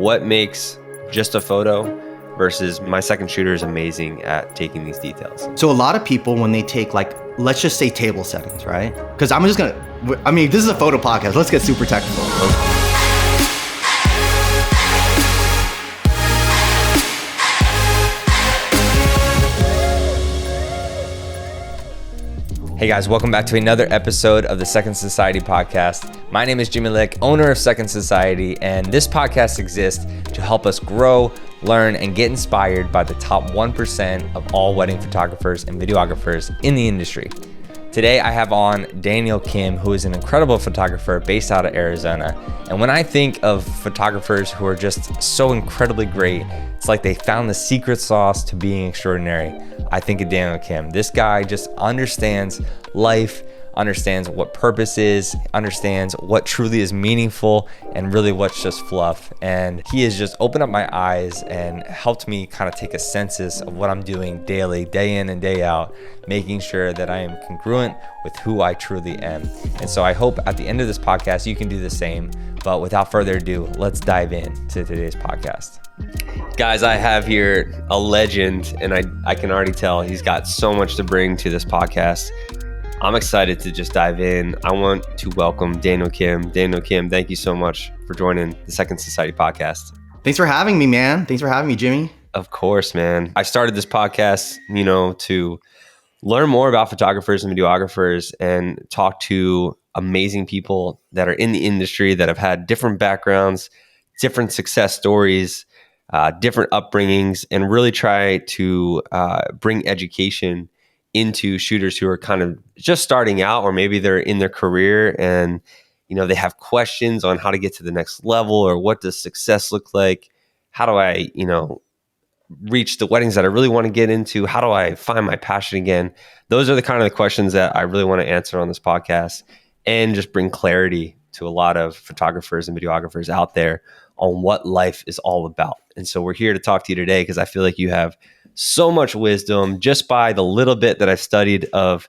what makes just a photo versus my second shooter is amazing at taking these details. So a lot of people, when they take like, let's just say table settings, right? Because this is a photo podcast. Let's get super technical. Hey guys, welcome back to another episode of the Second Society podcast. My name is Jimmy Lick, owner of Second Society, and this podcast exists to help us grow, learn, and get inspired by the top 1% of all wedding photographers and videographers in the industry. Today I have on Daniel Kim, who is an incredible photographer based out of Arizona. And when I think of photographers who are just so incredibly great, it's like they found the secret sauce to being extraordinary. I think of Daniel Kim. This guy just understands life, understands what purpose is, understands what truly is meaningful and really what's just fluff. And he has just opened up my eyes and helped me kind of take a census of what I'm doing daily, day in and day out, making sure that I am congruent with who I truly am. And so I hope at the end of this podcast, you can do the same. But without further ado, let's dive into today's podcast. Guys, I have here a legend, and I can already tell he's got so much to bring to this podcast. I'm excited to just dive in. I want to welcome Daniel Kim. Daniel Kim, thank you so much for joining the Second Society podcast. Thanks for having me, man. Thanks for having me, Jimmy. Of course, man. I started this podcast, to learn more about photographers and videographers and talk to amazing people that are in the industry that have had different backgrounds, different success stories, different upbringings, and really try to bring education into shooters who are kind of just starting out, or maybe they're in their career and, they have questions on how to get to the next level, or what does success look like? How do I, reach the weddings that I really want to get into? How do I find my passion again? Those are the kind of the questions that I really want to answer on this podcast and just bring clarity to a lot of photographers and videographers out there on what life is all about. And so we're here to talk to you today because I feel like you have so much wisdom just by the little bit that I've studied of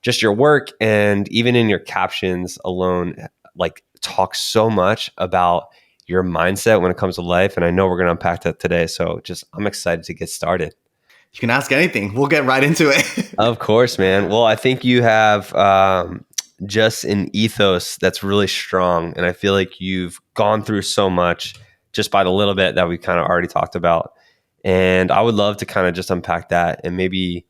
just your work, and even in your captions alone, like talk so much about your mindset when it comes to life. And I know we're going to unpack that today. So I'm excited to get started. You can ask anything. We'll get right into it. Of course, man. Well, I think you have just an ethos that's really strong. And I feel like you've gone through so much just by the little bit that we kind of already talked about. And I would love to kind of just unpack that and maybe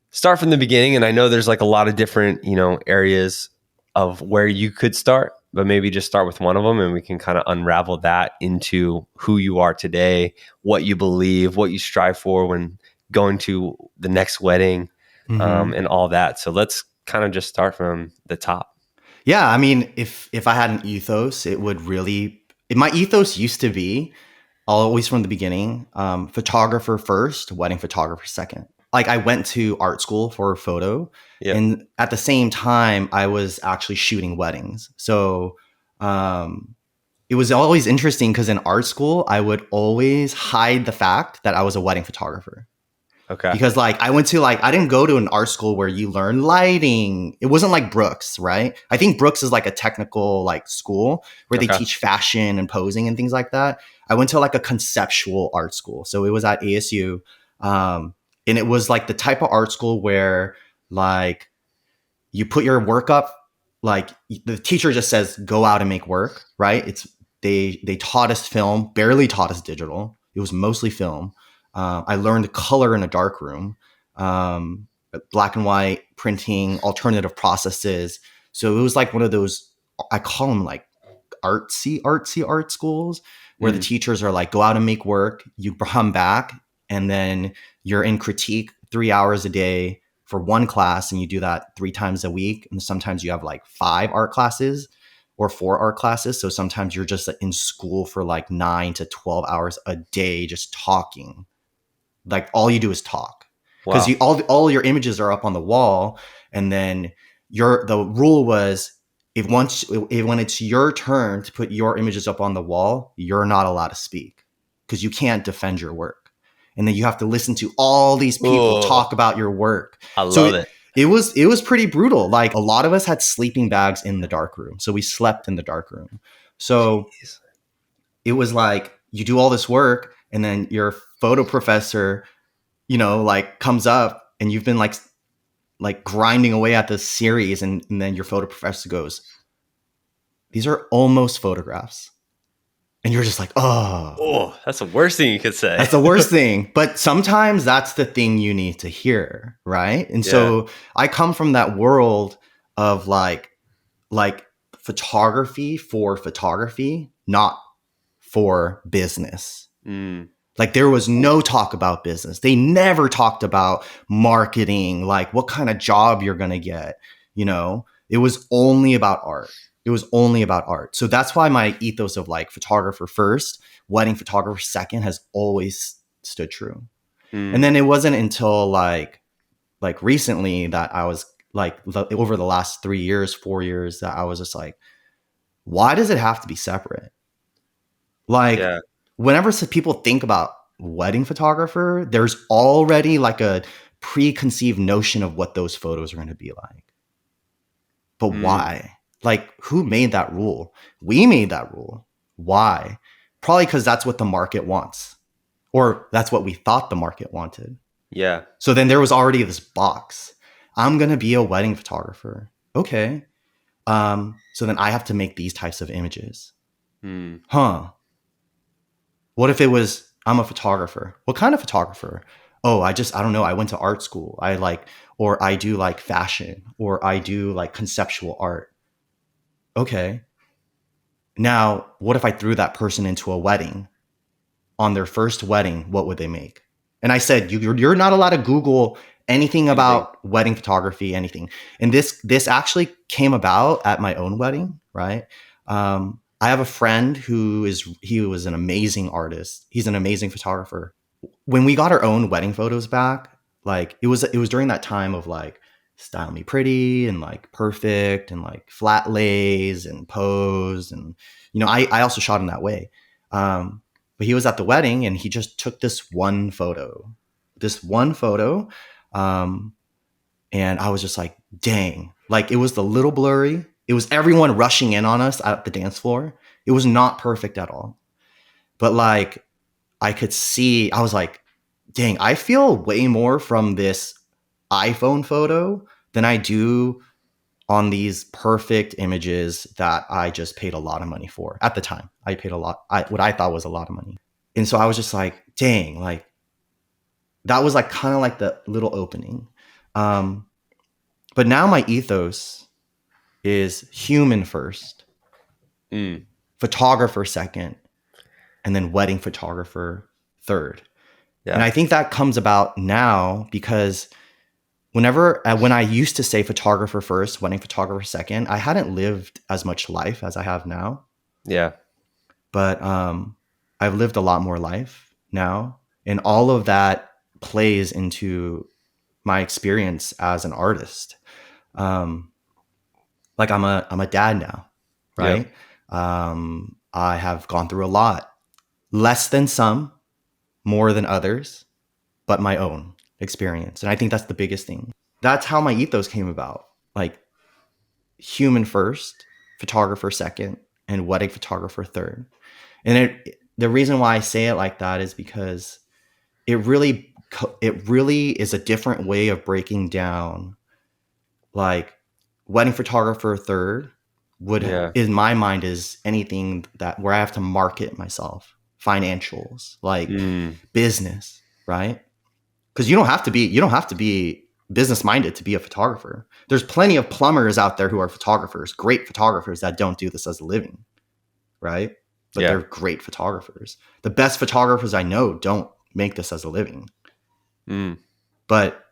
start from the beginning. And I know there's like a lot of different, areas of where you could start, but maybe just start with one of them and we can kind of unravel that into who you are today, what you believe, what you strive for when going to the next wedding, and all that. So let's kind of just start from the top. Yeah. I mean, if I had an ethos, my ethos used to be always from the beginning, photographer first, wedding photographer second. Like I went to art school for photo, and at the same time, I was actually shooting weddings. So it was always interesting because in art school, I would always hide the fact that I was a wedding photographer. Okay. Because I didn't go to an art school where you learn lighting. It wasn't like Brooks, right? I think Brooks is like a technical school where they teach fashion and posing and things like that. I went to a conceptual art school. So it was at ASU. And it was the type of art school where you put your work up, the teacher just says, go out and make work, right? They taught us film, barely taught us digital. It was mostly film. I learned color in a dark room, black and white printing, alternative processes. So it was one of those, I call them artsy art schools where the teachers are go out and make work, you come back, and then you're in critique 3 hours a day for one class, and you do that 3 times a week. And sometimes you have 5 art classes or 4 art classes. So sometimes you're just in school for 9 to 12 hours a day, just talking. All you do is talk, because all your images are up on the wall. And then the rule was when it's your turn to put your images up on the wall, you're not allowed to speak because you can't defend your work. And then you have to listen to all these people talk about your work. I love it. It was pretty brutal. A lot of us had sleeping bags in the dark room. So we slept in the dark room. So it was like you do all this work and then your photo professor, like comes up and you've been like grinding away at this series, and then your photo professor goes, these are almost photographs. And you're just like, Oh, that's the worst thing you could say. That's the worst thing. But sometimes that's the thing you need to hear, right? And so I come from that world of like photography for photography, not for business. Like there was no talk about business. They never talked about marketing, like what kind of job you're going to get. It was only about art. It was only about art. So that's why my ethos of like photographer first, wedding photographer second has always stood true. And then it wasn't until like recently that I was like over the last 3 years, 4 years that I was just like, why does it have to be separate? Like whenever people think about wedding photographer, there's already like a preconceived notion of what those photos are going to be like. But why? Like, who made that rule? We made that rule. Why? Probably because that's what the market wants, or that's what we thought the market wanted. Yeah. So then there was already this box. I'm going to be a wedding photographer. Okay. So then I have to make these types of images. Huh. What if it was, I'm a photographer? What kind of photographer? Oh, I don't know. I went to art school. Or I do like fashion, or I do like conceptual art. Okay. Now, what if I threw that person into a wedding? On their first wedding, what would they make? And I said, you're not allowed to Google anything about wedding photography, anything. And this actually came about at my own wedding, right? I have a friend he was an amazing artist. He's an amazing photographer. When we got our own wedding photos back, like it was during that time of like Style Me Pretty and like Perfect and like Flat Lays and Pose. And, I also shot in that way. But he was at the wedding and he just took this one photo. And I was just like, dang, like it was a little blurry. It was everyone rushing in on us at the dance floor. It was not perfect at all. But like, I could see, I was like, dang, I feel way more from this iPhone photo than I do on these perfect images that I just paid a lot of money for at the time. I paid what I thought was a lot of money. And so I was just like, dang, like that was like kind of like the little opening. But now my ethos is human first, photographer second, and then wedding photographer third. Yeah. And I think that comes about now because when I used to say photographer first, wedding photographer second, I hadn't lived as much life as I have now. Yeah. But I've lived a lot more life now. And all of that plays into my experience as an artist. Like I'm a dad now, right? Yep. I have gone through a lot, less than some, more than others, but my own experience. And I think that's the biggest thing. That's how my ethos came about. Like human first, photographer second, and wedding photographer third. And the reason why I say it like that is because it really is a different way of breaking down. Like wedding photographer third in my mind is anything that where I have to market myself, financials, like business, right? Because you don't have to be business minded to be a photographer. There's plenty of plumbers out there who are photographers, great photographers that don't do this as a living, right? But they're great photographers. The best photographers I know don't make this as a living. But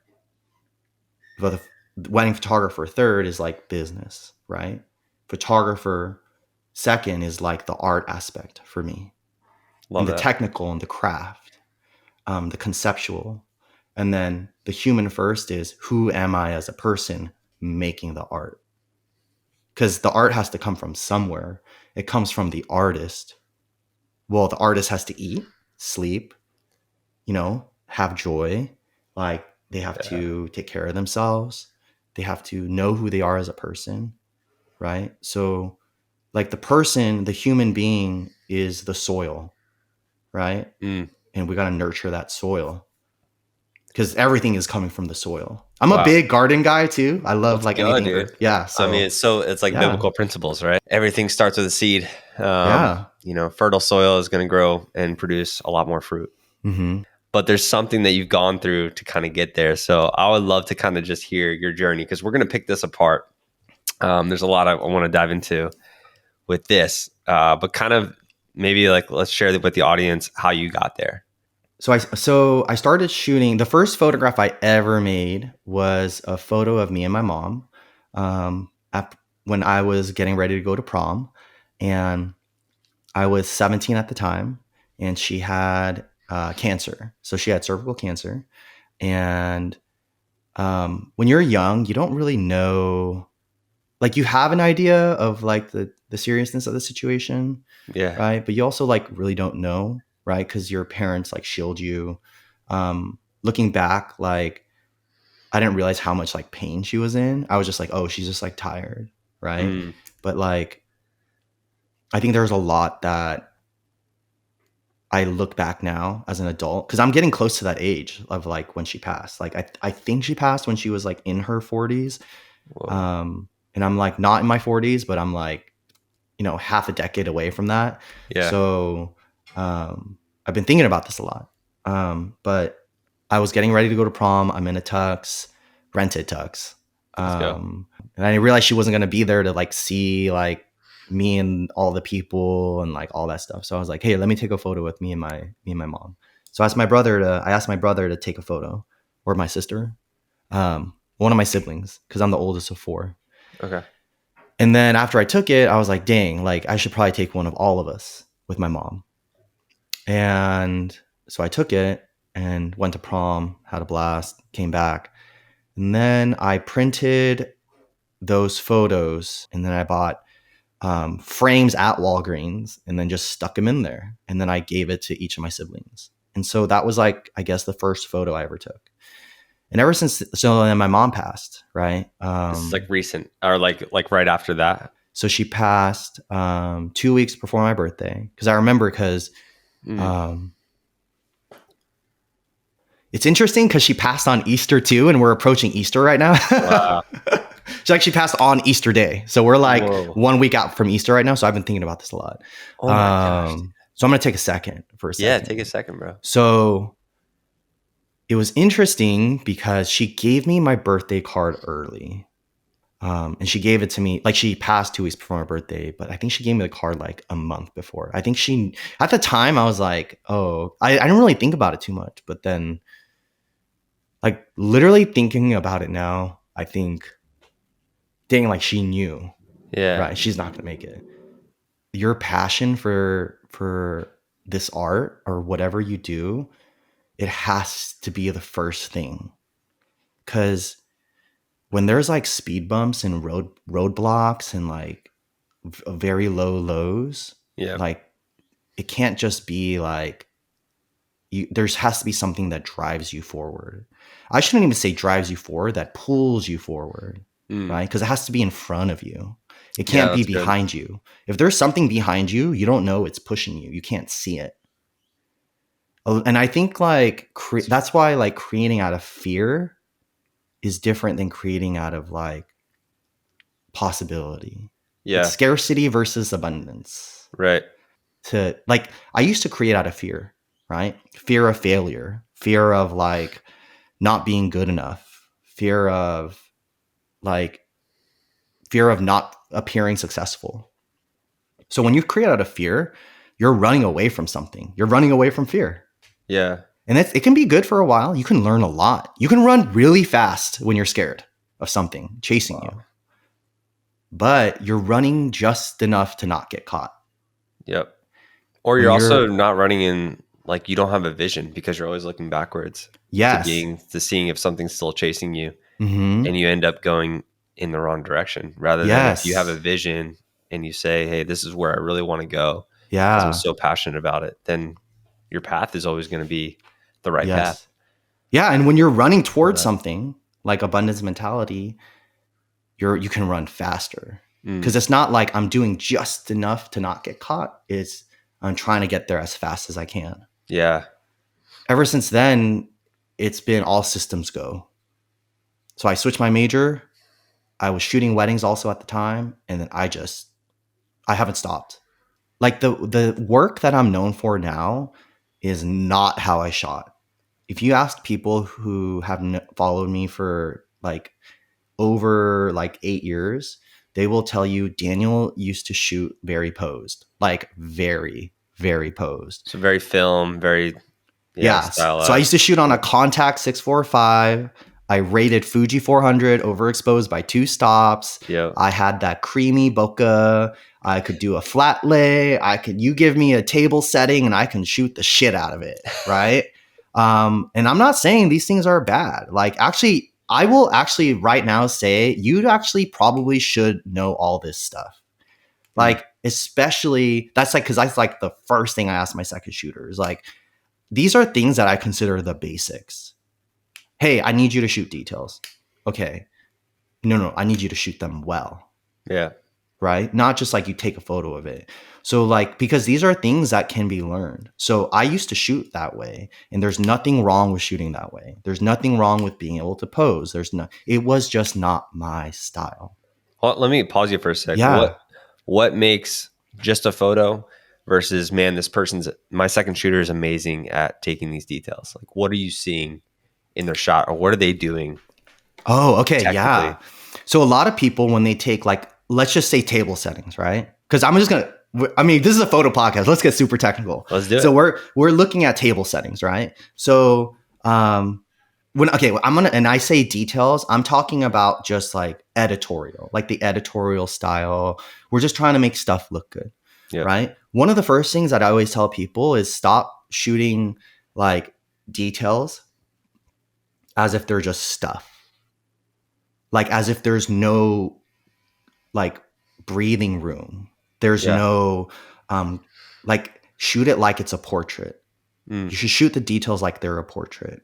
the wedding photographer third is like business, right? Photographer second is like the art aspect for me. Love and the technical and the craft, the conceptual. And then the human first is who am I as a person making the art? Because the art has to come from somewhere. It comes from the artist. Well, the artist has to eat, sleep, have joy. Like they have to take care of themselves. They have to know who they are as a person, right? So like the person, the human being is the soil, right? And we got to nurture that soil because everything is coming from the soil. I'm a big garden guy too. I love like anything. Dude. Yeah. So I mean, it's like biblical principles, right? Everything starts with a seed. You know, fertile soil is going to grow and produce a lot more fruit. Mm-hmm. But there's something that you've gone through to kind of get there. So I would love to kind of just hear your journey because we're going to pick this apart. There's a lot I want to dive into with this, but kind of maybe like let's share with the audience how you got there. So I started shooting. The first photograph I ever made was a photo of me and my mom when I was getting ready to go to prom, and I was 17 at the time, and she had cancer. So she had cervical cancer, and when you're young, you don't really know. Like you have an idea of like the seriousness of the situation, right? But you also like really don't know, right? Because your parents like shield you. Looking back, like I didn't realize how much like pain she was in. I was just like, oh, she's just like tired, right? But like, I think there's a lot that I look back now as an adult because I'm getting close to that age of like when she passed. Like I think she passed when she was like in her 40s. And I'm like not in my 40s, but I'm like, you know, half a decade away from that. Yeah. So I've been thinking about this a lot. But I was getting ready to go to prom. I'm in a tux, rented tux. And I realized she wasn't going to be there to like see like me and all the people and like all that stuff. So I was like, hey, let me take a photo with me and my mom. So I asked my brother to take a photo, or my sister, one of my siblings, because I'm the oldest of 4. Okay. And then after I took it, I was like, dang, like I should probably take one of all of us with my mom. And so I took it and went to prom, had a blast, came back. And then I printed those photos, and then I bought frames at Walgreens and then just stuck them in there. And then I gave it to each of my siblings. And so that was like, I guess, the first photo I ever took. And ever since, so then my mom passed, right? This is like recent, or like right after that. So she passed 2 weeks before my birthday. Because I remember, because it's interesting because she passed on Easter too, and we're approaching Easter right now. Wow. She passed on Easter Day. So we're like 1 week out from Easter right now. So I've been thinking about this a lot. Oh my gosh. So I'm going to take a second for a second. Yeah, take a second, bro. So it was interesting because she gave me my birthday card early. And she gave it to me, like she passed 2 weeks before my birthday, but I think she gave me the card like a month before. I think at the time I was like, oh, I didn't really think about it too much. But then like literally thinking about it now, I think, dang, like she knew, right? She's not going to make it. Your passion for this art or whatever you do, it has to be the first thing. Because when there's like speed bumps and roadblocks and like very low lows, like it can't just be like there has to be something that drives you forward. I shouldn't even say drives you forward, that pulls you forward, right? Because it has to be in front of you. It can't be behind you. If there's something behind you, you don't know it's pushing you. You can't see it. And I think like that's why like creating out of fear is different than creating out of like possibility. Yeah. It's scarcity versus abundance. Right. To like, I used to create out of fear, right? Fear of failure, fear of like not being good enough, fear of not appearing successful. So when you create out of fear, you're running away from something. You're running away from fear. Yeah. And it can be good for a while. You can learn a lot. You can run really fast when you're scared of something chasing you. But you're running just enough to not get caught. Yep. Or you're also not running in, like you don't have a vision because you're always looking backwards. Yes. To seeing if something's still chasing you. Mm-hmm. And you end up going in the wrong direction rather than if you have a vision and you say, hey, this is where I really want to go. Yeah. Because I'm so passionate about it. Then your path is always going to be the right path. Yeah. And when you're running towards something like abundance mentality, you can run faster. Because it's not like I'm doing just enough to not get caught. It's I'm trying to get there as fast as I can. Yeah. Ever since then, it's been all systems go. So I switched my major. I was shooting weddings also at the time, and then I haven't stopped. Like the work that I'm known for now is not how I shot. If you ask people who have followed me for like over like 8 years, they will tell you Daniel used to shoot very posed, like very, very posed. So very film, very stylized. So I used to shoot on a Contact 645. I rated Fuji 400 overexposed by 2 stops. Yep. I had that creamy bokeh. I could do a flat lay. You give me a table setting and I can shoot the shit out of it, right? And I'm not saying these things are bad. Like actually, I will actually right now say you actually probably should know all this stuff. Like especially that's like because that's like the first thing I asked my second shooter is like, these are things that I consider the basics. Hey, I need you to shoot details. Okay. No, I need you to shoot them well. Yeah. Right? Not just like you take a photo of it. So like, because these are things that can be learned. So I used to shoot that way and there's nothing wrong with shooting that way. There's nothing wrong with being able to pose. It was just not my style. Well, let me pause you for a sec. Yeah. What makes just a photo versus, man, my second shooter is amazing at taking these details. Like, what are you seeing in their shot or what are they doing? Oh, okay. Yeah. So a lot of people, when they take like, let's just say table settings, right? Because this is a photo podcast. Let's get super technical. Let's do it. So we're looking at table settings, right? So and I say details, I'm talking about just like editorial, like the editorial style. We're just trying to make stuff look good, right? One of the first things that I always tell people is stop shooting like details as if they're just stuff. Like as if there's no like breathing room. There's no like shoot it like it's a portrait. You should shoot the details like they're a portrait.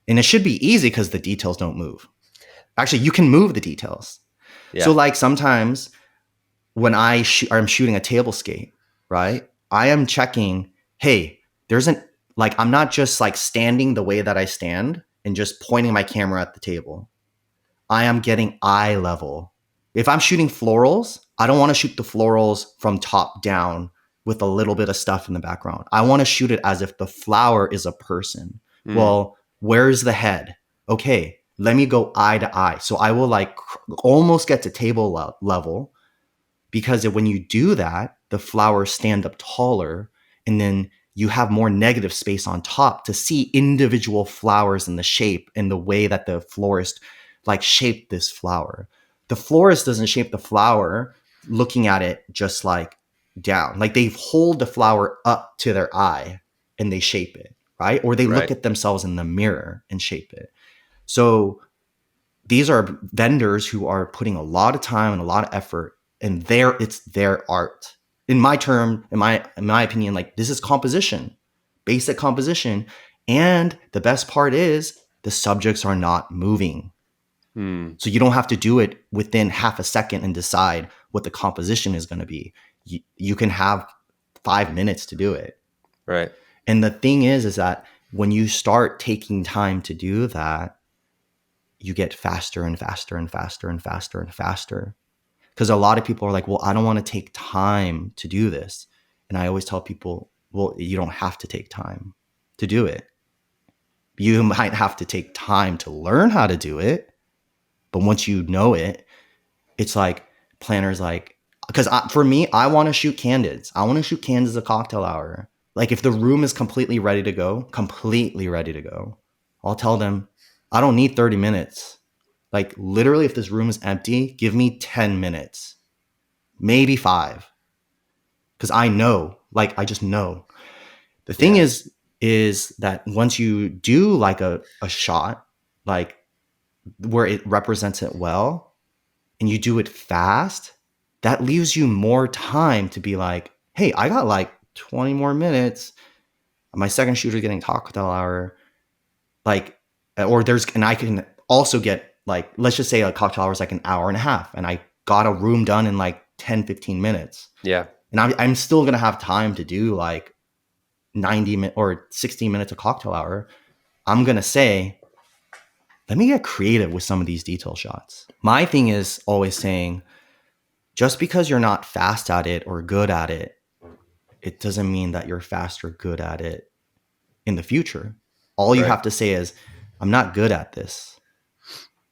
And it should be easy because the details don't move. Actually, you can move the details. Yeah. So like sometimes when I'm shooting a tablescape, right? I am checking, hey, I'm not just like standing the way that I stand and just pointing my camera at the table. I am getting eye level. If I'm shooting florals, I don't want to shoot the florals from top down with a little bit of stuff in the background. I want to shoot it as if the flower is a person. Well, where's the head? Okay, let me go eye to eye. So I will like almost get to table level because when you do that, the flowers stand up taller and then you have more negative space on top to see individual flowers in the shape and the way that the florist like shaped this flower. The florist doesn't shape the flower looking at it just like down. Like they hold the flower up to their eye and they shape it, right? Or they look at themselves in the mirror and shape it. So these are vendors who are putting a lot of time and a lot of effort and it's their art. In my opinion, like this is composition, basic composition. And the best part is the subjects are not moving. So you don't have to do it within half a second and decide what the composition is going to be. You can have 5 minutes to do it. Right. And the thing is that when you start taking time to do that, you get faster and faster and faster and faster and faster. Because a lot of people are like, well, I don't want to take time to do this. And I always tell people, well, you don't have to take time to do it. You might have to take time to learn how to do it. But once you know it, it's like planners like, because for me, I want to shoot candids. I want to shoot candids at cocktail hour. Like if the room is completely ready to go, I'll tell them, I don't need 30 minutes. Like literally if this room is empty, give me 10 minutes, maybe 5. Because I know, like I just know. The thing is that once you do like a shot, like where it represents it well and you do it fast, that leaves you more time to be like, hey, I got like 20 more minutes. My second shooter getting cocktail hour. Like, and I can also get like, let's just say a cocktail hour is like an hour and a half and I got a room done in like 10, 15 minutes. Yeah. And I'm still going to have time to do like 90 minutes or 60 minutes of cocktail hour. I'm going to say, let me get creative with some of these detail shots. My thing is always saying, just because you're not fast at it or good at it, it doesn't mean that you're fast or good at it in the future. All you have to say is, I'm not good at this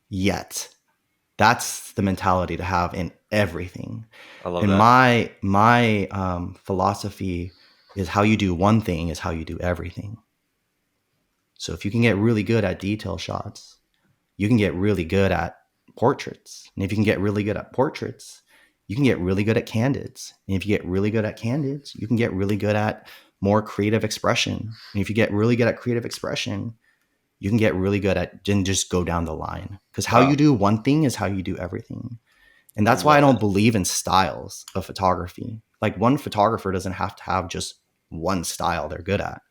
yet. That's the mentality to have in everything. I love and that. my philosophy is how you do one thing is how you do everything. So if you can get really good at detail shots, you can get really good at portraits. And if you can get really good at portraits, you can get really good at candids. And if you get really good at candids, you can get really good at more creative expression. And if you get really good at creative expression, you can get really good at, and just go down the line. Because how you do one thing is how you do everything. And that's why I don't believe in styles of photography. Like, one photographer doesn't have to have just one style they're good at.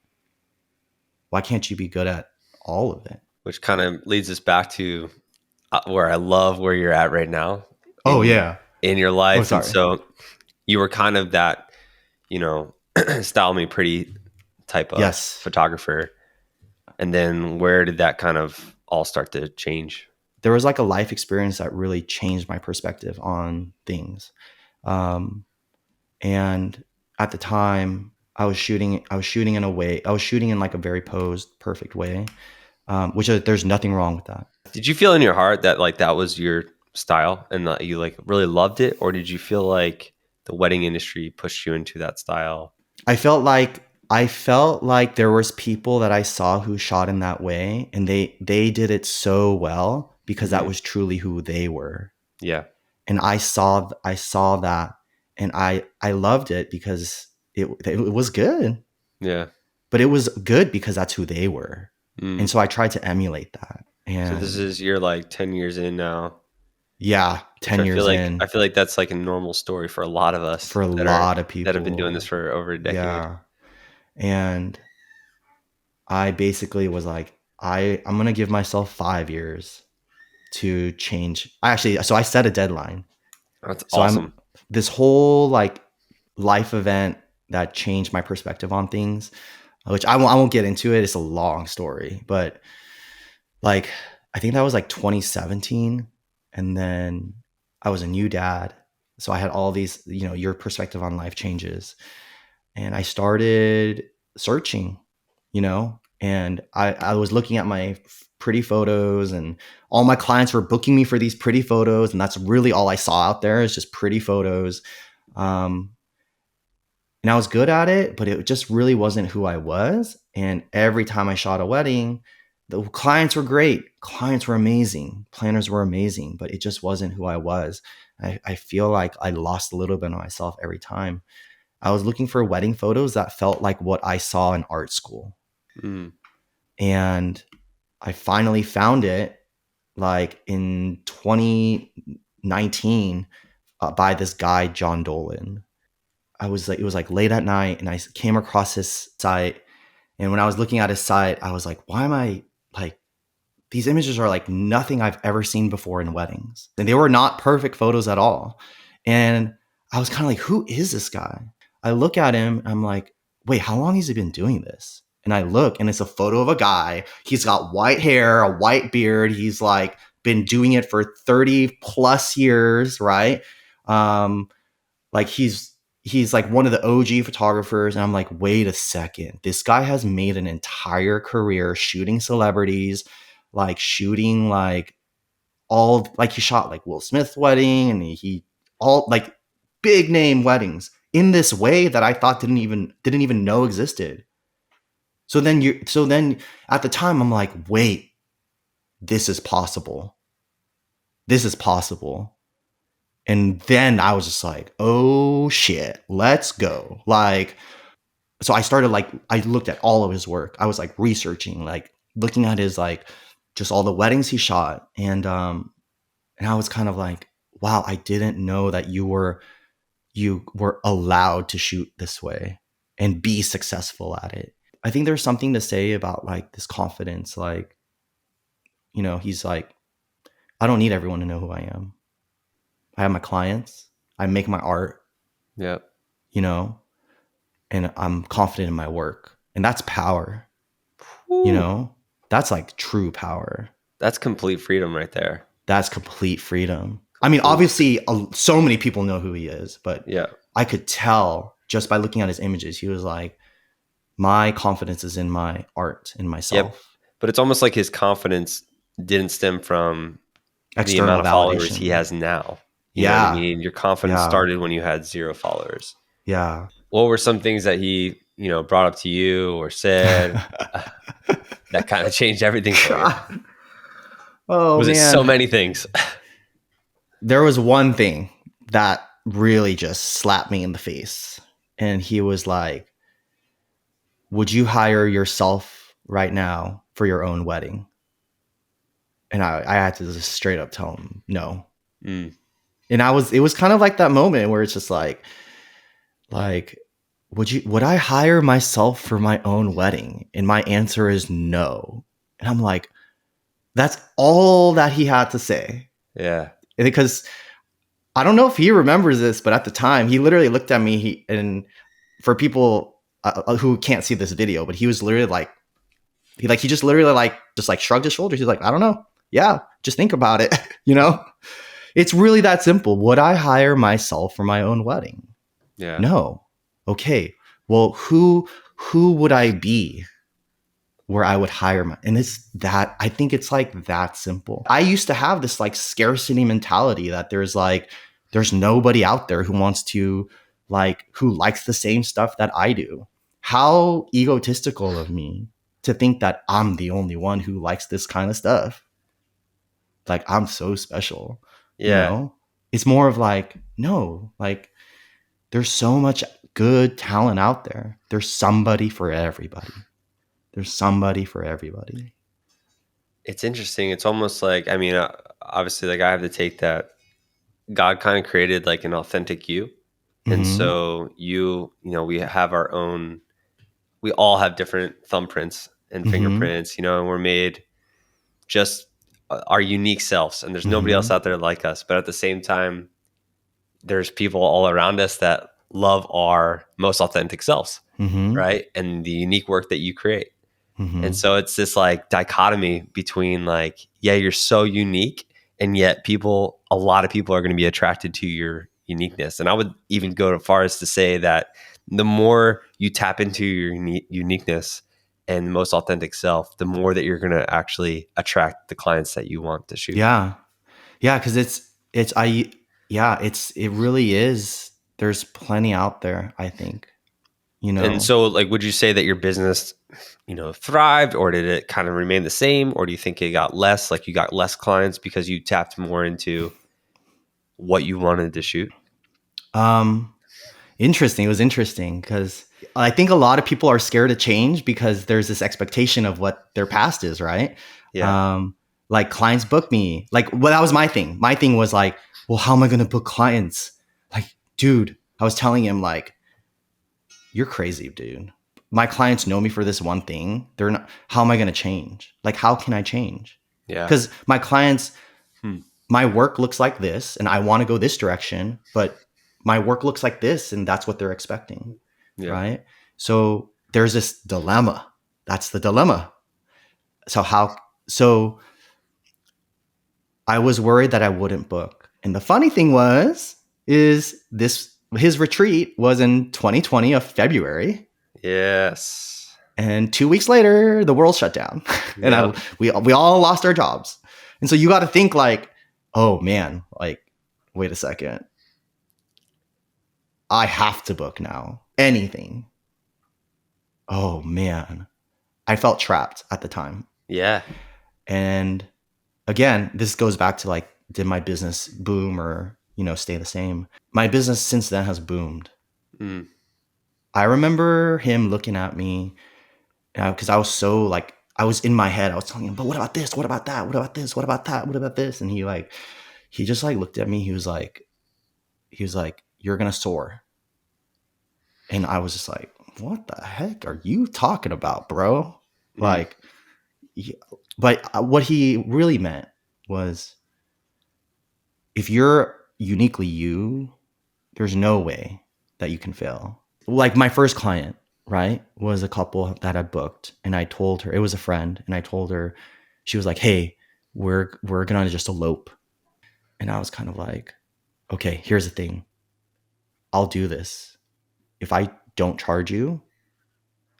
Why can't you be good at all of it? Which kind of leads us back to where I love where you're at right now. In your life. Oh, and so you were kind of that, you know, style me pretty type of photographer. And then where did that kind of all start to change? There was like a life experience that really changed my perspective on things. And at the time I was shooting in like a very posed, perfect way, which there's nothing wrong with that. Did you feel in your heart that like that was your style and that you like really loved it? Or did you feel like the wedding industry pushed you into that style? I felt like there was people that I saw who shot in that way, and they did it so well because that was truly who they were. Yeah. And I saw that, and I loved it because it was good. Yeah. But it was good because that's who they were. And so I tried to emulate that. And so this is, you're like 10 years in now. Yeah, 10 years in. I feel like that's like a normal story for a lot of us. For a lot of people that have been doing this for over a decade. Yeah. And I basically was like, I'm going to give myself 5 years to change. So I set a deadline. That's awesome. This whole like life event that changed my perspective on things, which I won't get into it. It's a long story, but like, I think that was like 2017. And then I was a new dad. So I had all these, your perspective on life changes. And I started searching, and I was looking at my pretty photos, and all my clients were booking me for these pretty photos. And that's really all I saw out there is just pretty photos. And I was good at it, but it just really wasn't who I was. And every time I shot a wedding, the clients were great. Clients were amazing. Planners were amazing, but it just wasn't who I was. I feel like I lost a little bit of myself every time. I was looking for wedding photos that felt like what I saw in art school. And I finally found it like in 2019 by this guy, John Dolan. It was like late at night, and I came across his site. And when I was looking at his site, I was like, why am I like, these images are like nothing I've ever seen before in weddings. And they were not perfect photos at all. And I was kind of like, who is this guy? I look at him, I'm like, wait, how long has he been doing this? And I look, and it's a photo of a guy. He's got white hair, a white beard. He's like been doing it for 30 plus years, right? Like he's like one of the OG photographers. And I'm like, wait a second. This guy has made an entire career shooting celebrities, like shooting like all, like he shot like Will Smith's wedding, and he all like big name weddings in this way that I thought didn't even know existed. So then at the time I'm like, wait, this is possible. This is possible. And then I was just like, oh shit, let's go. Like, so I started like, I looked at all of his work. I was like researching, like looking at his, like just all the weddings he shot. And I was kind of like, wow, I didn't know that you were allowed to shoot this way and be successful at it. I think there's something to say about like this confidence. Like, he's like, I don't need everyone to know who I am. I have my clients, I make my art, Yeah. you know, and I'm confident in my work. And that's power, you Woo. know? That's like true power. That's complete freedom right there. That's complete freedom. I mean, obviously, so many people know who he is, but Yeah. I could tell just by looking at his images, he was like, my confidence is in my art, in myself. Yep. But it's almost like his confidence didn't stem from the External amount of followers validation. he has now. You know what I mean? Your confidence Yeah. started when you had 0 followers. Yeah. What were some things that he, you know, brought up to you or said that kind of changed everything for you? Oh, Was man. it so many things? There was one thing that really just slapped me in the face. And he was like, would you hire yourself right now for your own wedding? And I had to just straight up tell him no. Mm. And it was kind of like that moment where it's just like, would I hire myself for my own wedding? And my answer is no. And I'm like, that's all that he had to say. Yeah. Because I don't know if he remembers this, but at the time he literally looked at me and for people who can't see this video, but he was literally like, he just literally like, just like shrugged his shoulders. He's like, I don't know. Yeah. Just think about it. You know, it's really that simple. Would I hire myself for my own wedding? Yeah. No. Okay. Well, who would I be where I would hire and I think it's like that simple. I used to have this like scarcity mentality that there's nobody out there who wants to who likes the same stuff that I do. How egotistical of me to think that I'm the only one who likes this kind of stuff. Like I'm so special. Yeah. You know? It's more of like, no, like there's so much good talent out there. There's somebody for everybody. There's somebody for everybody. It's interesting. It's almost like, I mean, obviously, like I have to take that God kind of created like an authentic you. And so you know, we have our own, we all have different thumbprints and fingerprints, you know, and we're made just our unique selves. And there's nobody else out there like us. But at the same time, there's people all around us that love our most authentic selves, right? And the unique work that you create. And so it's this like dichotomy between like, yeah, you're so unique, and yet a lot of people are going to be attracted to your uniqueness. And I would even go as far as to say that the more you tap into your uniqueness and the most authentic self, the more that you're going to actually attract the clients that you want to shoot. Yeah. Yeah. Cause it really is. There's plenty out there, I think, you know. And so like, would you say that your business, you know, thrived, or did it kind of remain the same? Or do you think it got less, like you got less clients because you tapped more into what you wanted to shoot? Interesting. It was interesting because I think a lot of people are scared to change because there's this expectation of what their past is, right? Yeah. Like clients book me. Like, well, that was my thing. My thing was like, well, how am I going to book clients? Like, dude, I was telling him like, you're crazy, dude. My clients know me for this one thing. They're not, how am I going to change? Like, how can I change? Yeah. Because my clients, my work looks like this and I want to go this direction, but my work looks like this and that's what they're expecting. Yeah. Right. So there's this dilemma. That's the dilemma. So I was worried that I wouldn't book. And the funny thing is his retreat was in 2020 of February. Yes. And 2 weeks later, the world shut down. And we all lost our jobs. And so you got to think like, oh man, like, wait a second. I have to book now. Anything. Oh man. I felt trapped at the time. Yeah. And again, this goes back to like, did my business boom or, you know, stay the same? My business since then has boomed. I remember him looking at me because I was so like, I was in my head. I was telling him, but what about this? What about that? What about this? What about that? What about this? And he just like looked at me. He was like, you're going to soar. And I was just like, what the heck are you talking about, bro? Like, but what he really meant was, if you're uniquely you, there's no way that you can fail. Like my first client, right, was a couple that I booked, and I told her, it was a friend, and I told her, she was like, hey, we're gonna just elope. And I was kind of like, okay, here's the thing. I'll do this. If I don't charge you,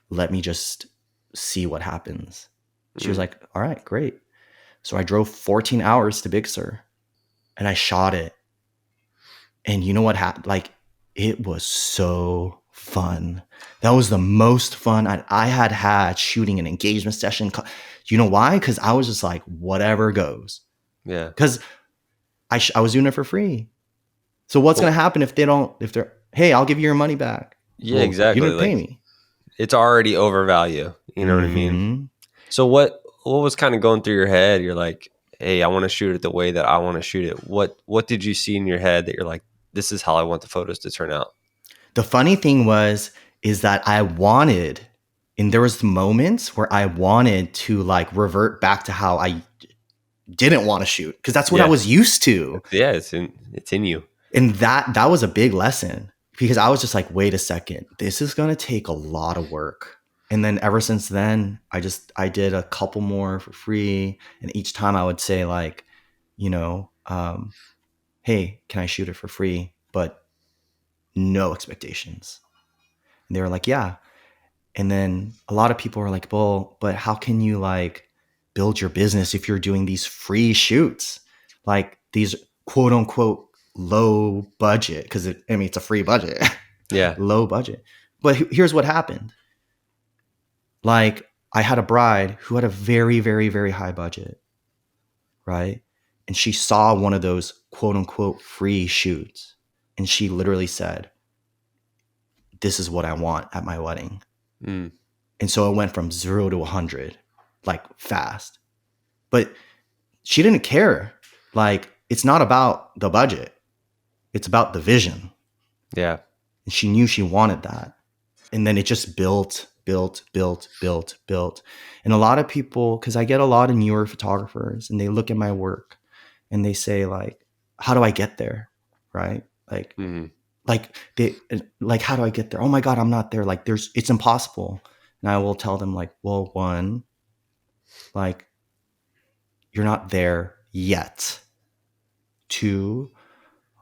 let me just see what happens. She was like, all right, great. So I drove 14 hours to Big Sur and I shot it. And you know what happened? Like, it was so fun. That was the most fun I had shooting an engagement session. You know why? Because I was just like, whatever goes. Yeah. Because I was doing it for free. So what's going to happen if they're, hey, I'll give you your money back. Yeah, well, exactly. You didn't pay me. It's already overvalue. You know what I mean? So what was kind of going through your head? You're like, hey, I want to shoot it the way that I want to shoot it. What did you see in your head that you're like, this is how I want the photos to turn out? The funny thing is that I wanted, and there was moments where I wanted to like revert back to how I didn't want to shoot, because that's what I was used to. Yeah, it's in you. And that was a big lesson, because I was just like, wait a second, this is going to take a lot of work. And then ever since then, I did a couple more for free. And each time I would say like, hey, can I shoot it for free? But no expectations. And they were like, yeah. And then a lot of people were like, well, but how can you like build your business if you're doing these free shoots? Like these quote unquote low budget, because it's a free budget. Yeah. Low budget. But here's what happened. Like I had a bride who had a very, very, very high budget, right? And she saw one of those quote unquote free shoots. And she literally said, this is what I want at my wedding. And so it went from 0 to 100, like fast. But she didn't care. Like, it's not about the budget. It's about the vision. Yeah. And she knew she wanted that. And then it just built. And a lot of people, because I get a lot of newer photographers, and they look at my work and they say like, how do I get there? Right? Like, how do I get there? Oh my God, I'm not there. Like it's impossible. And I will tell them like, well, one, like you're not there yet. Two,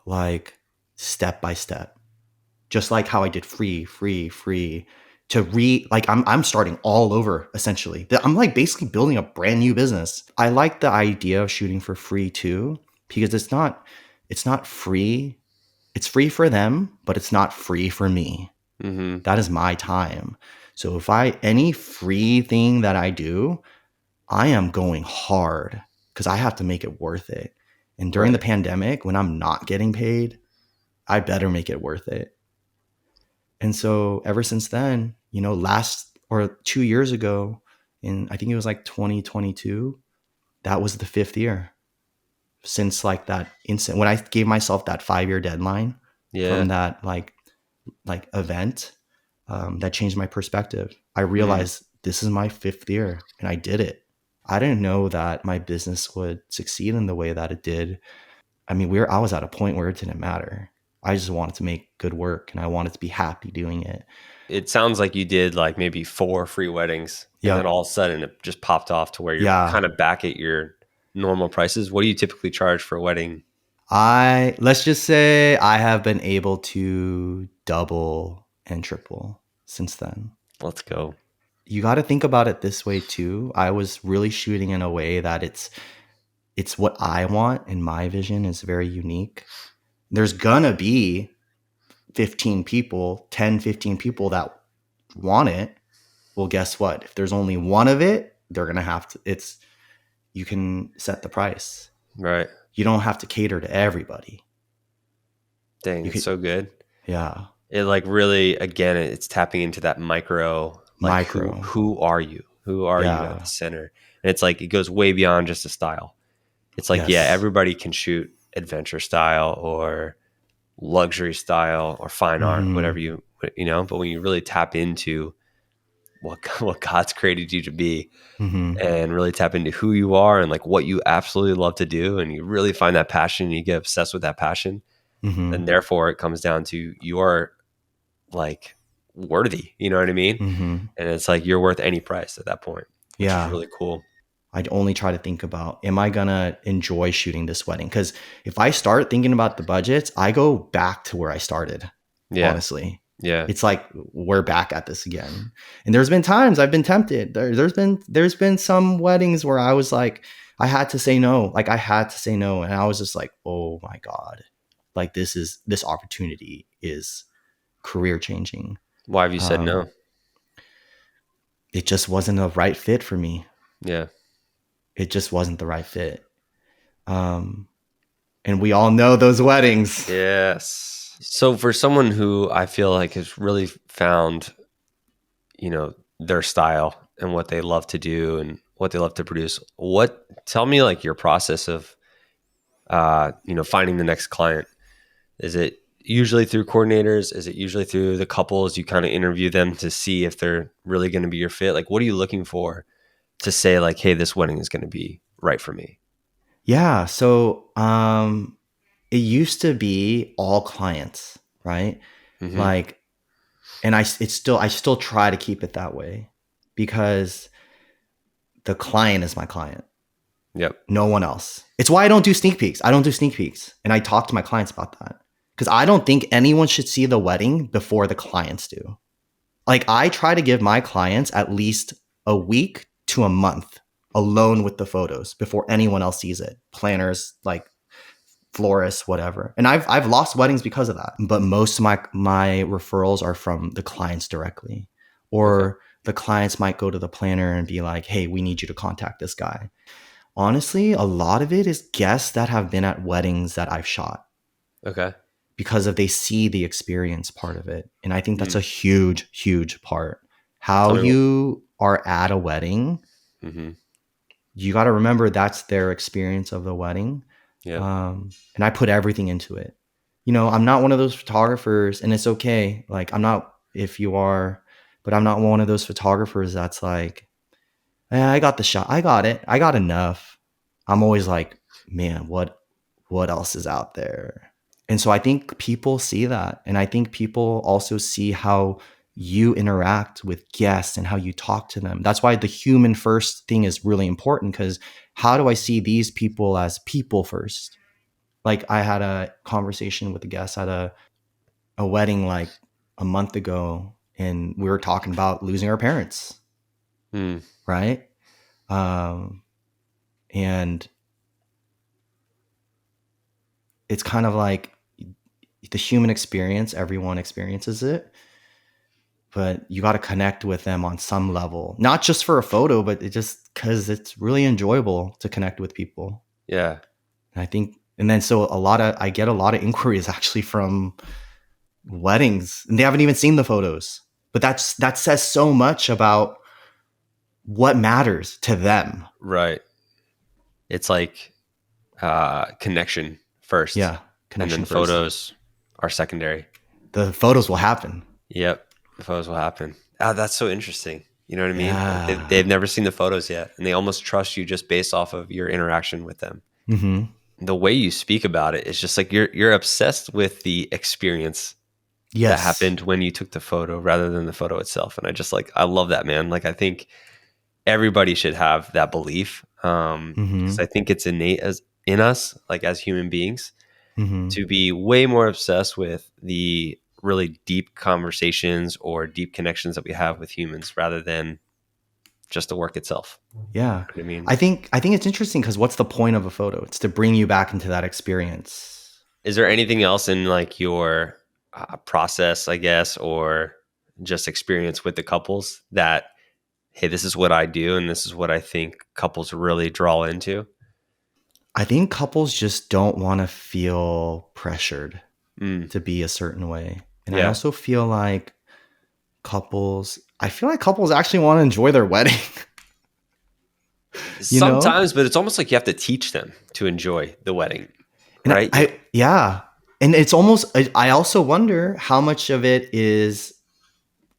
like step by step, just like how I did free to I'm starting all over essentially. I'm like basically building a brand new business. I like the idea of shooting for free too, because it's not free. It's free for them, but it's not free for me. That is my time. So if any free thing that I do, I am going hard because I have to make it worth it. And during the pandemic, when I'm not getting paid, I better make it worth it. And so ever since then, 2 years ago, I think it was like 2022, that was the 5th year since like that instant when I gave myself that 5-year deadline from that like event. That changed my perspective. I realized this is my 5th year and I did it. I didn't know that my business would succeed in the way that it did. I mean, I was at a point where it didn't matter. I just wanted to make good work and I wanted to be happy doing it. It sounds like you did like maybe 4 free weddings. And then all of a sudden it just popped off to where you're kind of back at your normal prices. What do you typically charge for a wedding? Let's just say I have been able to double and triple since then. Let's go. You got to think about it this way too. I was really shooting in a way that it's what I want, and my vision is very unique. There's gonna be 15 people that want it. Well, guess what? If there's only one of it, they're gonna have to. You can set the price. Right. You don't have to cater to everybody. Dang, it's so good. Yeah. It like really, again, it's tapping into that micro. Who are you? Who are you at the center? And it's like, it goes way beyond just a style. It's like, everybody can shoot adventure style or luxury style or fine art, whatever but when you really tap into what God's created you to be, Mm-hmm. and really tap into who you are and like what you absolutely love to do, and you really find that passion and you get obsessed with that passion, Mm-hmm. and therefore it comes down to you're like worthy, you know what I mean? Mm-hmm. And it's like you're worth any price at that point, which is Yeah. really cool. I'd only try to think about, am I gonna enjoy shooting this wedding? Because if I start thinking about the budgets, I go back to where I started. Yeah. Honestly, Yeah. it's like we're back at this again. And there's been times I've been tempted. There's been some weddings where I was like, I had to say no. Like I had to say no, and I was just like, oh my god, like this opportunity is career changing. Why have you said no? It just wasn't a right fit for me. Yeah. It just wasn't the right fit. And we all know those weddings. Yes. So for someone who I feel like has really found, their style and what they love to do and what they love to produce, tell me like your process of, finding the next client. Is it usually through coordinators? Is it usually through the couples? You kind of interview them to see if they're really going to be your fit. Like, what are you looking for to say like, hey, this wedding is going to be right for me? Yeah. So it used to be all clients, right? Mm-hmm. Like, and I still try to keep it that way because the client is my client. Yep. No one else. It's why I don't do sneak peeks. And I talk to my clients about that because I don't think anyone should see the wedding before the clients do. Like I try to give my clients at least a week to a month alone with the photos before anyone else sees it. Planners, like florists, whatever. And I've lost weddings because of that. But most of my referrals are from the clients directly. Or the clients might go to the planner and be like, hey, we need you to contact this guy. Honestly, a lot of it is guests that have been at weddings that I've shot. Okay. Because they see the experience part of it. And I think that's a huge, huge part. How you are at a wedding, you got to remember that's their experience of the wedding. Yeah. And I put everything into it. I'm not one of those photographers, and it's okay. Like I'm not, if you are, but I'm not one of those photographers that's like, I got the shot. I got it. I got enough. I'm always like, man, what else is out there? And so I think people see that. And I think people also see how you interact with guests and how you talk to them. That's why the human first thing is really important, because how do I see these people as people first? Like I had a conversation with a guest at a wedding like a month ago, and we were talking about losing our parents. Right? And it's kind of like the human experience, everyone experiences it, but you got to connect with them on some level, not just for a photo, but it just because it's really enjoyable to connect with people. Yeah. And I think, and then so I get a lot of inquiries actually from weddings, and they haven't even seen the photos, but that says so much about what matters to them. Right. It's like connection first. Yeah. Connection and then first. Photos are secondary. The photos will happen. Yep. The photos will happen. Oh, that's so interesting. You know what I mean? Yeah. Like they've never seen the photos yet, and they almost trust you just based off of your interaction with them. The way you speak about it is just like you're obsessed with the experience that happened when you took the photo rather than the photo itself. And I love that, man. Like I think everybody should have that belief. Because I think it's innate in us, like as human beings, to be way more obsessed with the really deep conversations or deep connections that we have with humans rather than just the work itself. Yeah. You know what I mean? I think it's interesting because what's the point of a photo? It's to bring you back into that experience. Is there anything else in like your process, I guess, or just experience with the couples that, hey, this is what I do and this is what I think couples really draw into? I think couples just don't want to feel pressured to be a certain way. And I also feel like couples actually want to enjoy their wedding. Sometimes, but it's almost like you have to teach them to enjoy the wedding. And right? And it's almost, I also wonder how much of it is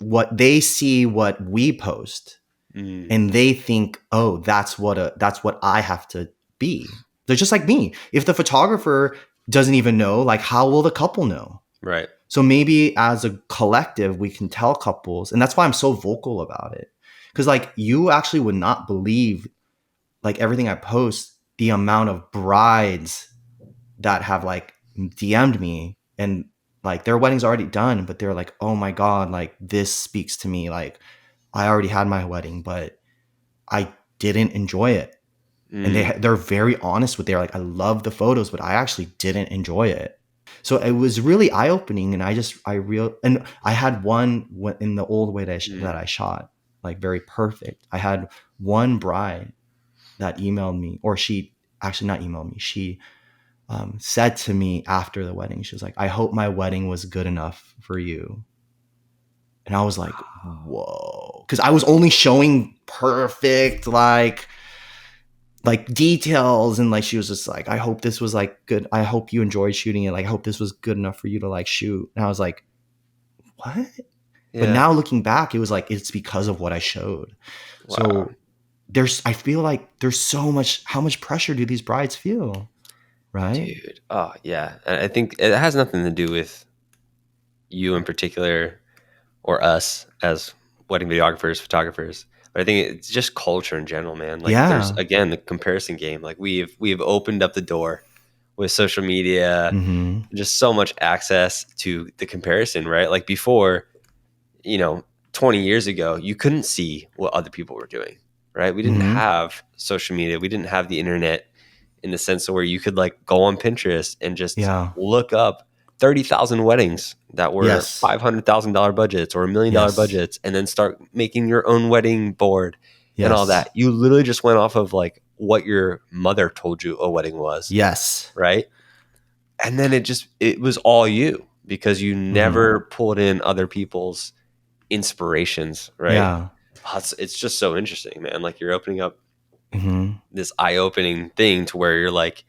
what they see what we post and they think, oh, that's what I have to be. They're just like me. If the photographer doesn't even know, like, how will the couple know? Right. So maybe as a collective, we can tell couples, and that's why I'm so vocal about it. Because like you actually would not believe, like everything I post, the amount of brides that have like DM'd me and like their wedding's already done, but they're like, oh my God, like this speaks to me. Like I already had my wedding, but I didn't enjoy it. And they're very honest with, they're like, I love the photos, but I actually didn't enjoy it. So it was really eye opening. And and I had one in the old way that I shot, like very perfect. I had one bride that emailed me, or she actually not emailed me. She said to me after the wedding, she was like, I hope my wedding was good enough for you. And I was like, whoa. Because I was only showing perfect, like details. And like, she was just like, I hope this was like good. I hope you enjoyed shooting it. Like, I hope this was good enough for you to like shoot. And I was like, what? Yeah. But now looking back, it was like, it's because of what I showed. Wow. So I feel like there's so much, how much pressure do these brides feel? Right? Dude. Oh, yeah. I think it has nothing to do with you in particular or us as wedding videographers, photographers. But I think it's just culture in general, man. Like there's, again, the comparison game. Like we've opened up the door with social media, just so much access to the comparison, right? Like before, 20 years ago, you couldn't see what other people were doing, right? We didn't have social media. We didn't have the internet in the sense of where you could like go on Pinterest and just look up 30,000 weddings that were $500,000 budgets or $1 million budgets, and then start making your own wedding board and all that. You literally just went off of like what your mother told you a wedding was. Yes. Right. And then it was all you, because you never pulled in other people's inspirations. Right. Yeah. It's just so interesting, man. Like you're opening up this eye-opening thing to where you're like,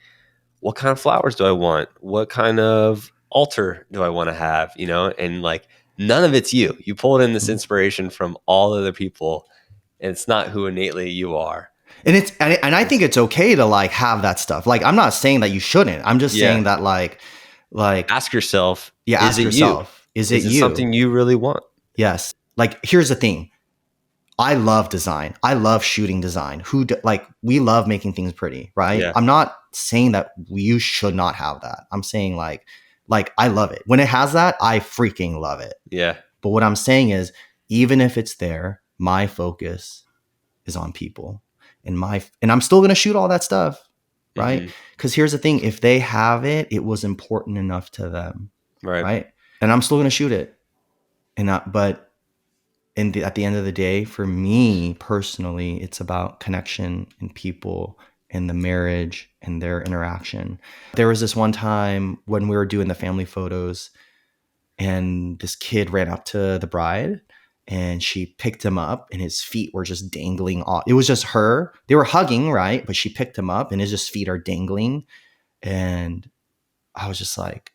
what kind of flowers do I want? What kind of altar do I want to have? And like none of it's you. You pulled in this inspiration from all other people, and it's not who innately you are. And I think it's okay to like have that stuff. Like I'm not saying that you shouldn't. I'm just saying that like ask yourself. Yeah, ask yourself. Is it you? Something you really want? Yes. Like here's the thing. I love design. I love shooting design. We love making things pretty, right? Yeah. I'm not saying that you should not have that. I'm saying like I love it. When it has that, I freaking love it. Yeah. But what I'm saying is, even if it's there, my focus is on people, and I'm still going to shoot all that stuff, right? Because here's the thing. If they have it, it was important enough to them. Right. And I'm still going to shoot it. At the end of the day, for me personally, it's about connection and people and the marriage and their interaction. There was this one time when we were doing the family photos, and this kid ran up to the bride and she picked him up, and his feet were just dangling off. It was just her. They were hugging, right? But she picked him up and his just feet are dangling. And I was just like,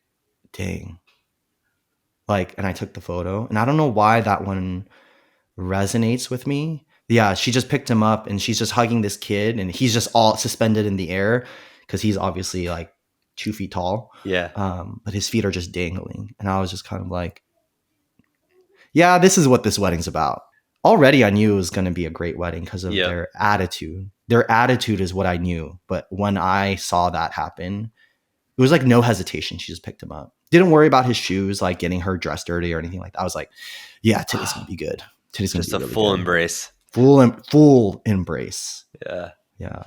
dang. And I took the photo, and I don't know why that one resonates with me. Yeah, she just picked him up and she's just hugging this kid, and he's just all suspended in the air because he's obviously like 2 feet tall. Yeah. But his feet are just dangling. And I was just kind of like, yeah, this is what this wedding's about. Already I knew it was going to be a great wedding because of their attitude. Their attitude is what I knew. But when I saw that happen, it was like no hesitation. She just picked him up. Didn't worry about his shoes, like getting her dress dirty or anything like that. I was like, yeah, today's going to be good. Today's going to be just a really full good. embrace. Full embrace. Yeah. Yeah.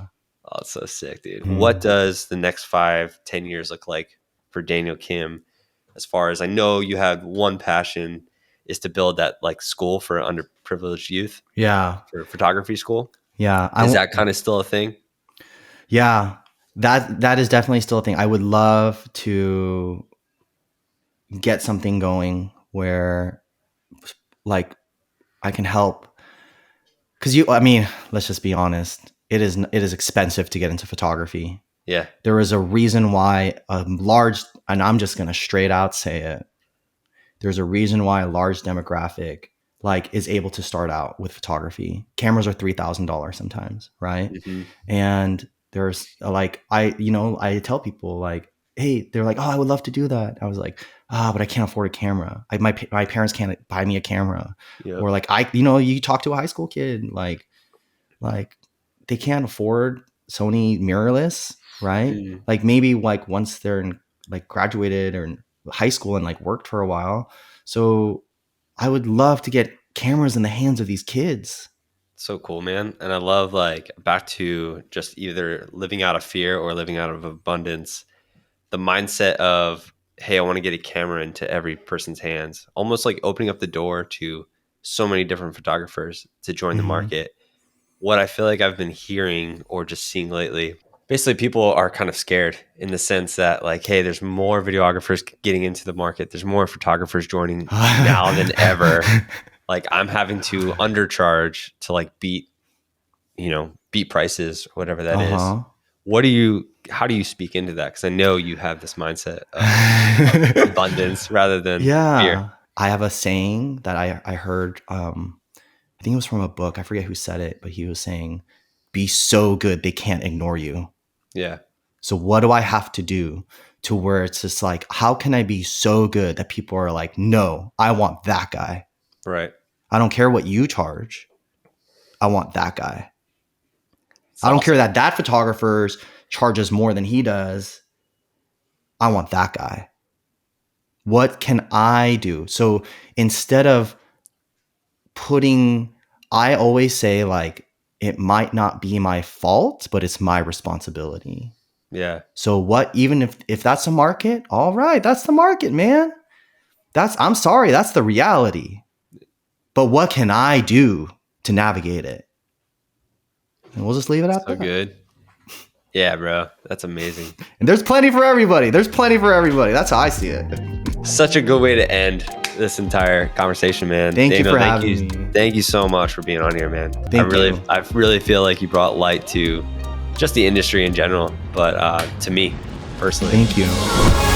Oh, it's so sick, dude. What does the next 5-10 years look like for Daniel Kim? As far as I know, you have one passion is to build that like school for underprivileged youth. Yeah. For photography school. Yeah. Is that kind of still a thing? Yeah. That is definitely still a thing. I would love to get something going where like I can help. Because let's just be honest. It is expensive to get into photography. Yeah. There is a reason why and I'm just going to straight out say it. There's a reason why a large demographic like is able to start out with photography. Cameras are $3,000 sometimes, right? Mm-hmm. And there's like I tell people like, hey, they're like, oh, I would love to do that. I was like, but I can't afford a camera. My parents can't buy me a camera. Yep. Or like you talk to a high school kid, like they can't afford Sony mirrorless, right? Mm. Like maybe like once they're in like graduated or in high school and like worked for a while. So I would love to get cameras in the hands of these kids. So cool, man. And I love like back to just either living out of fear or living out of abundance. The mindset of, hey, I want to get a camera into every person's hands, almost like opening up the door to so many different photographers to join the market. What I feel like I've been hearing or just seeing lately, basically people are kind of scared in the sense that like, hey, there's more videographers getting into the market. There's more photographers joining now than ever. Like I'm having to undercharge to like beat prices or whatever that is. How do you speak into that? Because I know you have this mindset of abundance rather than fear. I have a saying that I heard, I think it was from a book. I forget who said it, but he was saying, be so good they can't ignore you. Yeah. So what do I have to do to where it's just like, how can I be so good that people are like, no, I want that guy. Right. I don't care what you charge. I want that guy. I don't care that photographer charges more than he does. I want that guy. What can I do? So instead of I always say like, it might not be my fault, but it's my responsibility. Yeah. So even if that's the market, all right, that's the market, man. I'm sorry, that's the reality. But what can I do to navigate it? And we'll just leave it at that. So good. Yeah, bro. That's amazing. And there's plenty for everybody. That's how I see it. Such a good way to end this entire conversation, man. Thank you for having me. Thank you so much for being on here, man. Thank you. I really feel like you brought light to just the industry in general, but to me personally. Thank you.